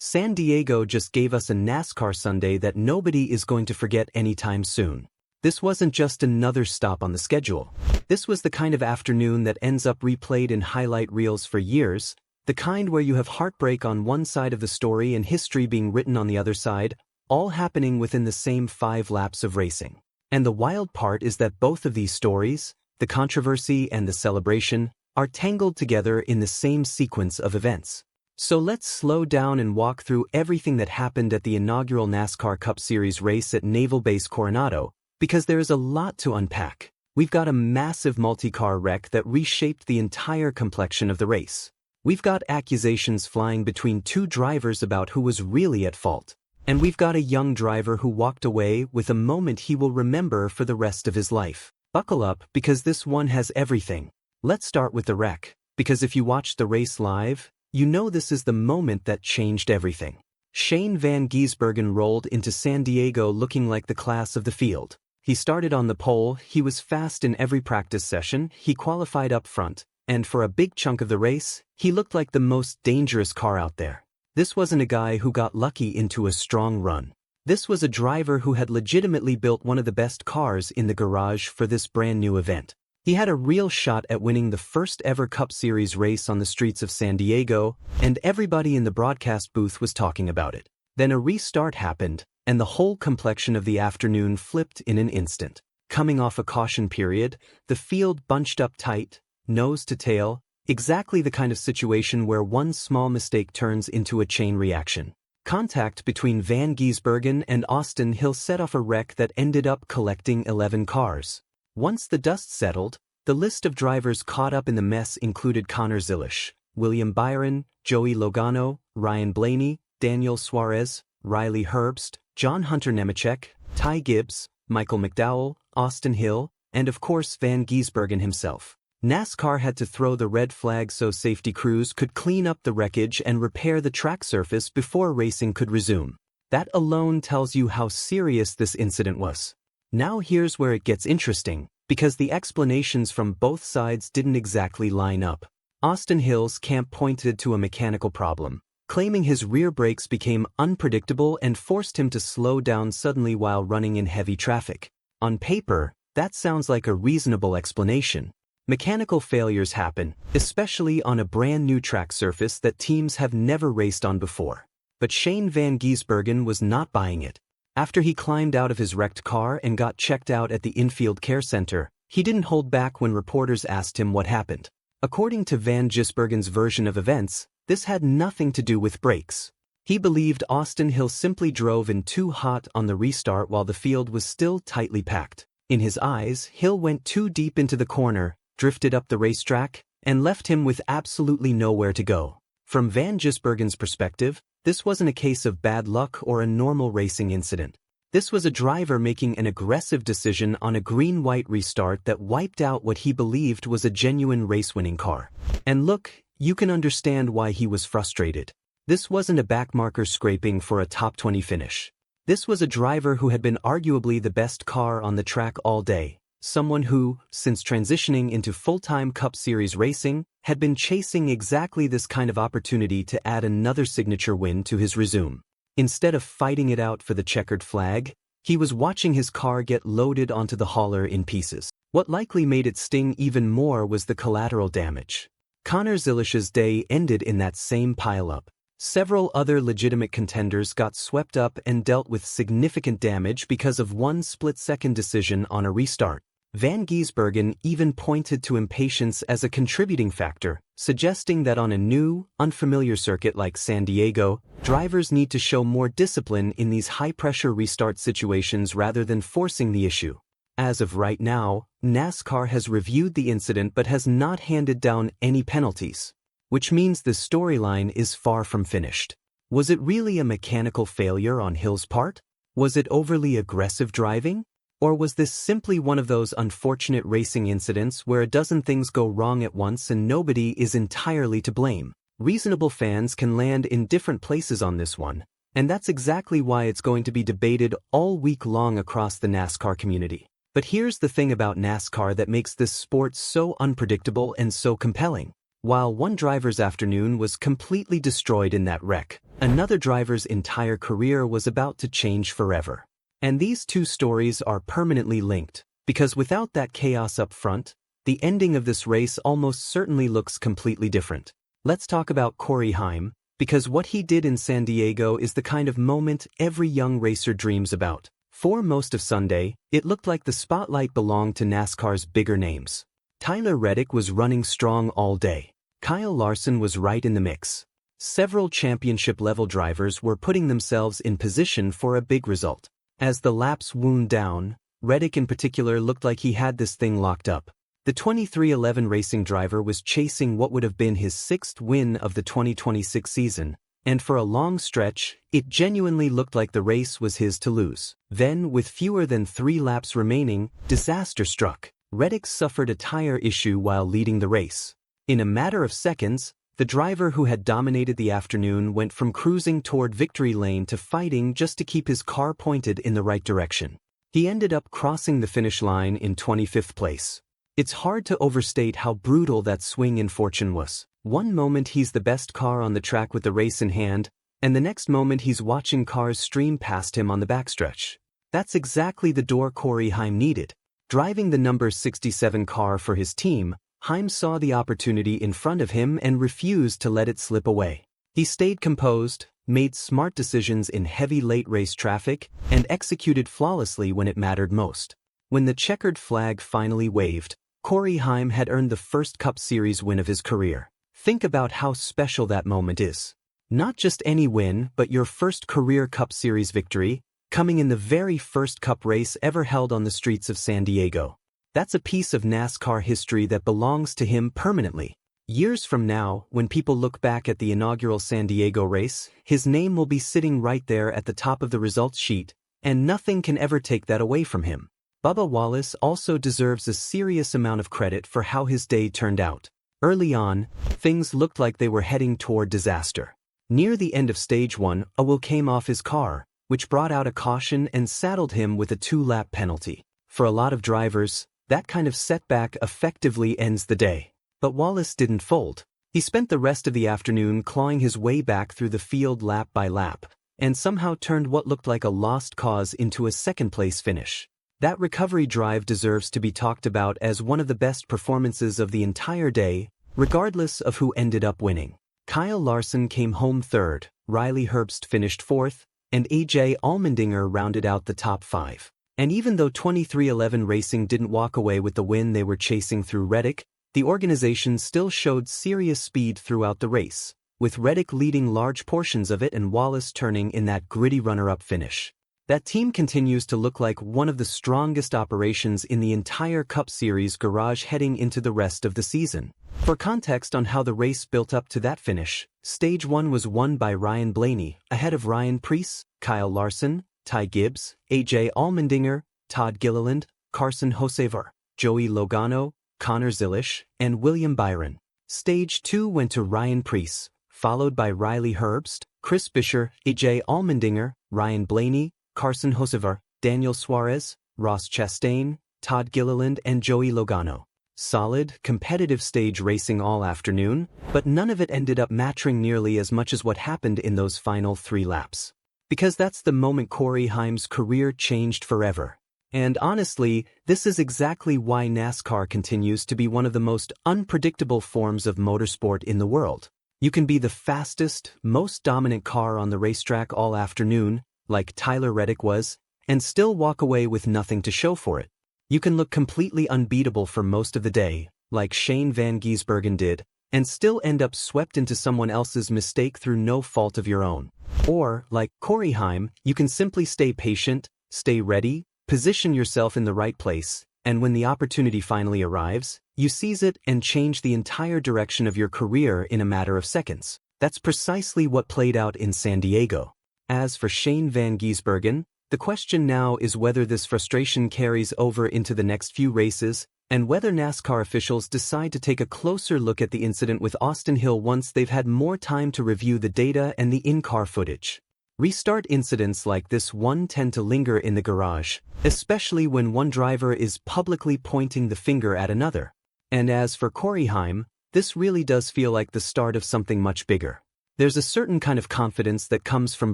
San Diego just gave us a NASCAR Sunday that nobody is going to forget anytime soon. This wasn't just another stop on the schedule. This was the kind of afternoon that ends up replayed in highlight reels for years, the kind where you have heartbreak on one side of the story and history being written on the other side, all happening within the same 5 laps of racing. And the wild part is that both of these stories, the controversy and the celebration, are tangled together in the same sequence of events. So let's slow down and walk through everything that happened at the inaugural NASCAR Cup Series race at Naval Base Coronado, because there is a lot to unpack. We've got a massive multi-car wreck that reshaped the entire complexion of the race. We've got accusations flying between 2 drivers about who was really at fault. And we've got a young driver who walked away with a moment he will remember for the rest of his life. Buckle up, because this one has everything. Let's start with the wreck, because if you watched the race live, you know this is the moment that changed everything. Shane van Gisbergen rolled into San Diego looking like the class of the field. He started on the pole, he was fast in every practice session, he qualified up front, and for a big chunk of the race, he looked like the most dangerous car out there. This wasn't a guy who got lucky into a strong run. This was a driver who had legitimately built one of the best cars in the garage for this brand new event. He had a real shot at winning the first ever Cup Series race on the streets of San Diego, and everybody in the broadcast booth was talking about it. Then a restart happened, and the whole complexion of the afternoon flipped in an instant. Coming off a caution period, the field bunched up tight, nose to tail, exactly the kind of situation where one small mistake turns into a chain reaction. Contact between Van Gisbergen and Austin Hill set off a wreck that ended up collecting 11 cars. Once the dust settled, the list of drivers caught up in the mess included Connor Zilisch, William Byron, Joey Logano, Ryan Blaney, Daniel Suarez, Riley Herbst, John Hunter Nemechek, Ty Gibbs, Michael McDowell, Austin Hill, and of course Van Gisbergen himself. NASCAR had to throw the red flag so safety crews could clean up the wreckage and repair the track surface before racing could resume. That alone tells you how serious this incident was. Now here's where it gets interesting, because the explanations from both sides didn't exactly line up. Austin Hill's camp pointed to a mechanical problem, claiming his rear brakes became unpredictable and forced him to slow down suddenly while running in heavy traffic. On paper, that sounds like a reasonable explanation. Mechanical failures happen, especially on a brand new track surface that teams have never raced on before. But Shane van Gisbergen was not buying it. After he climbed out of his wrecked car and got checked out at the infield care center, he didn't hold back when reporters asked him what happened. According to Van Gisbergen's version of events, this had nothing to do with brakes. He believed Austin Hill simply drove in too hot on the restart while the field was still tightly packed. In his eyes, Hill went too deep into the corner, drifted up the racetrack, and left him with absolutely nowhere to go. From Van Gisbergen's perspective, this wasn't a case of bad luck or a normal racing incident. This was a driver making an aggressive decision on a green-white restart that wiped out what he believed was a genuine race-winning car. And look, you can understand why he was frustrated. This wasn't a backmarker scraping for a top 20 finish. This was a driver who had been arguably the best car on the track all day. Someone who, since transitioning into full-time Cup Series racing, had been chasing exactly this kind of opportunity to add another signature win to his resume. Instead of fighting it out for the checkered flag, he was watching his car get loaded onto the hauler in pieces. What likely made it sting even more was the collateral damage. Connor Zilisch's day ended in that same pileup. Several other legitimate contenders got swept up and dealt with significant damage because of one split-second decision on a restart. Van Gisbergen even pointed to impatience as a contributing factor, suggesting that on a new, unfamiliar circuit like San Diego, drivers need to show more discipline in these high-pressure restart situations rather than forcing the issue. As of right now, NASCAR has reviewed the incident but has not handed down any penalties, which means the storyline is far from finished. Was it really a mechanical failure on Hill's part? Was it overly aggressive driving? Or was this simply one of those unfortunate racing incidents where a dozen things go wrong at once and nobody is entirely to blame? Reasonable fans can land in different places on this one, and that's exactly why it's going to be debated all week long across the NASCAR community. But here's the thing about NASCAR that makes this sport so unpredictable and so compelling. While one driver's afternoon was completely destroyed in that wreck, another driver's entire career was about to change forever. And these two stories are permanently linked, because without that chaos up front, the ending of this race almost certainly looks completely different. Let's talk about Corey Heim, because what he did in San Diego is the kind of moment every young racer dreams about. For most of Sunday, it looked like the spotlight belonged to NASCAR's bigger names. Tyler Reddick was running strong all day. Kyle Larson was right in the mix. Several championship-level drivers were putting themselves in position for a big result. As the laps wound down, Reddick in particular looked like he had this thing locked up. The 2311 racing driver was chasing what would have been his sixth win of the 2026 season, and for a long stretch, it genuinely looked like the race was his to lose. Then, with fewer than 3 laps remaining, disaster struck. Reddick suffered a tire issue while leading the race. In a matter of seconds, the driver who had dominated the afternoon went from cruising toward victory lane to fighting just to keep his car pointed in the right direction. He ended up crossing the finish line in 25th place. It's hard to overstate how brutal that swing in fortune was. One moment he's the best car on the track with the race in hand, and the next moment he's watching cars stream past him on the backstretch. That's exactly the door Corey Heim needed. Driving the number 67 car for his team, Heim saw the opportunity in front of him and refused to let it slip away. He stayed composed, made smart decisions in heavy late-race traffic, and executed flawlessly when it mattered most. When the checkered flag finally waved, Corey Heim had earned the first Cup Series win of his career. Think about how special that moment is. Not just any win, but your first career Cup Series victory, coming in the very first Cup race ever held on the streets of San Diego. That's a piece of NASCAR history that belongs to him permanently. Years from now, when people look back at the inaugural San Diego race, his name will be sitting right there at the top of the results sheet, and nothing can ever take that away from him. Bubba Wallace also deserves a serious amount of credit for how his day turned out. Early on, things looked like they were heading toward disaster. Near the end of Stage 1, a wheel came off his car, which brought out a caution and saddled him with a 2-lap penalty. For a lot of drivers, that kind of setback effectively ends the day. But Wallace didn't fold. He spent the rest of the afternoon clawing his way back through the field lap by lap, and somehow turned what looked like a lost cause into a second-place finish. That recovery drive deserves to be talked about as one of the best performances of the entire day, regardless of who ended up winning. Kyle Larson came home third, Riley Herbst finished fourth, and A.J. Allmendinger rounded out the top 5. And even though 2311 Racing didn't walk away with the win they were chasing through Reddick, the organization still showed serious speed throughout the race, with Reddick leading large portions of it and Wallace turning in that gritty runner-up finish. That team continues to look like one of the strongest operations in the entire Cup Series garage heading into the rest of the season. For context on how the race built up to that finish, Stage 1 was won by Ryan Blaney, ahead of Ryan Preece, Kyle Larson, Ty Gibbs, A.J. Allmendinger, Todd Gilliland, Carson Hocevar, Joey Logano, Connor Zilisch, and William Byron. Stage 2 went to Ryan Preece, followed by Riley Herbst, Chris Buescher, A.J. Allmendinger, Ryan Blaney, Carson Hocevar, Daniel Suarez, Ross Chastain, Todd Gilliland, and Joey Logano. Solid, competitive stage racing all afternoon, but none of it ended up mattering nearly as much as what happened in those final 3 laps. Because that's the moment Corey Heim's career changed forever. And honestly, this is exactly why NASCAR continues to be one of the most unpredictable forms of motorsport in the world. You can be the fastest, most dominant car on the racetrack all afternoon, like Tyler Reddick was, and still walk away with nothing to show for it. You can look completely unbeatable for most of the day, like Shane van Gisbergen did, and still end up swept into someone else's mistake through no fault of your own. Or, like Corey Heim, you can simply stay patient, stay ready, position yourself in the right place, and when the opportunity finally arrives, you seize it and change the entire direction of your career in a matter of seconds. That's precisely what played out in San Diego. As for Shane van Gisbergen, the question now is whether this frustration carries over into the next few races, and whether NASCAR officials decide to take a closer look at the incident with Austin Hill once they've had more time to review the data and the in-car footage. Restart incidents like this one tend to linger in the garage, especially when one driver is publicly pointing the finger at another. And as for Corey Heim, this really does feel like the start of something much bigger. There's a certain kind of confidence that comes from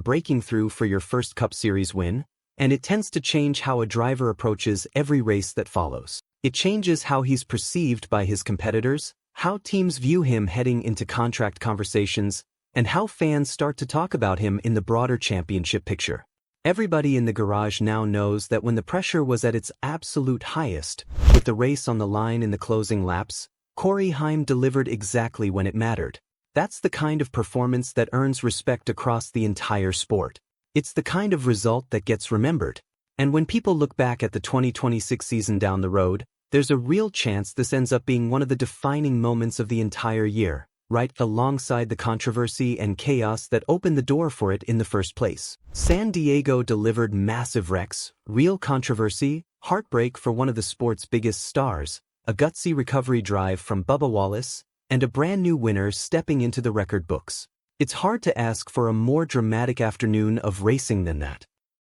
breaking through for your first Cup Series win, and it tends to change how a driver approaches every race that follows. It changes how he's perceived by his competitors, how teams view him heading into contract conversations, and how fans start to talk about him in the broader championship picture. Everybody in the garage now knows that when the pressure was at its absolute highest, with the race on the line in the closing laps, Corey Heim delivered exactly when it mattered. That's the kind of performance that earns respect across the entire sport. It's the kind of result that gets remembered. And when people look back at the 2026 season down the road, there's a real chance this ends up being one of the defining moments of the entire year, right alongside the controversy and chaos that opened the door for it in the first place. San Diego delivered massive wrecks, real controversy, heartbreak for one of the sport's biggest stars, a gutsy recovery drive from Bubba Wallace, and a brand new winner stepping into the record books. It's hard to ask for a more dramatic afternoon of racing than that.